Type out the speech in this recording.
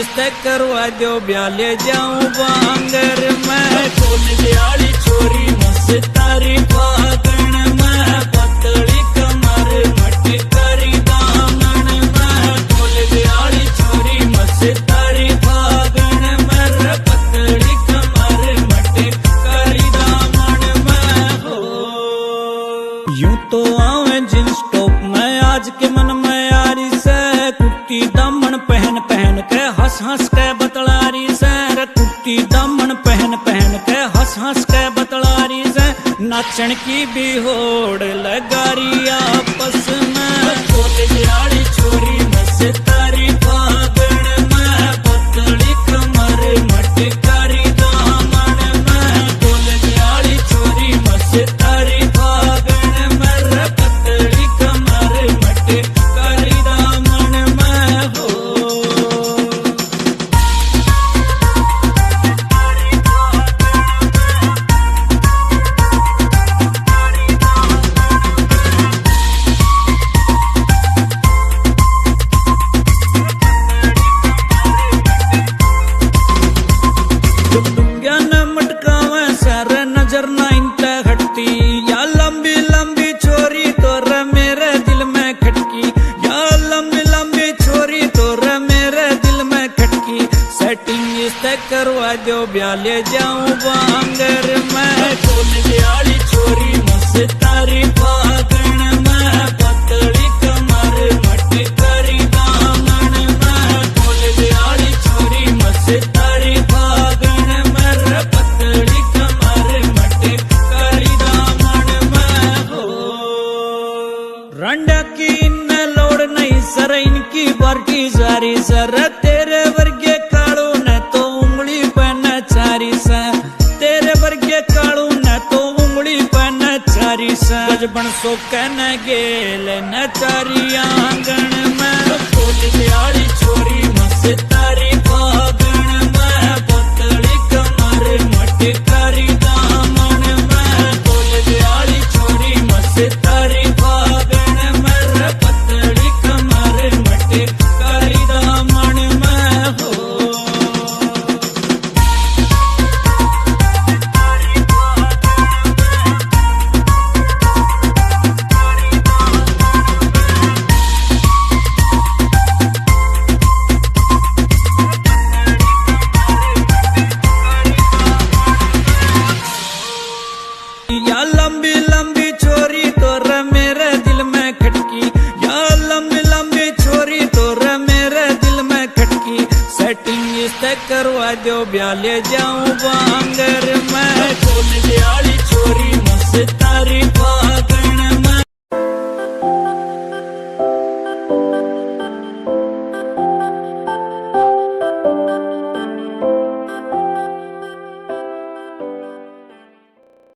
रिश्ते करवा दो ब्याह ले जाऊं बांगर मैं। खोल दियाली छोरी मस्तारी फागण में, पतली कमर मटी करी दामन में। खोल दियाली छोरी मस्तारी फागण में, पतली कमर मटी करी दामन में। हो यूं तो आवे जींस टॉप में आज के मन में यारी से, कुर्ती दामन पहन पहन के हंस हंस के बतलारी से। कुर्ती दामन पहन पहन के हंस हंस के बतलारी से, नाचन की भी होड़ लगारी आपस में। खोल दियाली छोरी मस्तारी फागण में, पतली कमर मटी करी दामन में। खोल दियाली छोरी मस्तारी फागण में, पतली कमर मटी करी दामन में। हो करवा दो ब्याह ले जाऊं बांगर मैं। खोल दियाली छोरी मस्तारी फागण में, पतली कमर मटी करी दामन में। खोल दियाली छोरी मस्तारी फागण में, पतली कमर मटी करी दामन में। हो रंडा की न लोड़ नहीं सर, इनकी बारकी जारी सर। तेरे वर्गे काड़ू न तो उंगली पहन चारी सा, तेरे वर्गे काड़ू न तो उंगली पहन चारी सा। बचपन सो कहना गेल न चारी आंगन में। खोल दियाली छोरी मस्तारी फागण में, पतली कमर मटी करी दामन में। खोल दियाली छोरी मस्तारी फागण में, पतली कमर मटी करी दामन में। हो या लंबी लंबी छोरी तोर मेरे दिल में खटकी, या लंबी लंबी छोरी तोर मेरे दिल में खटकी। सेटिंग इससे करवा दो ब्याह ले जाऊं बांगर मैं। खोल दियाली छोरी मस्तारी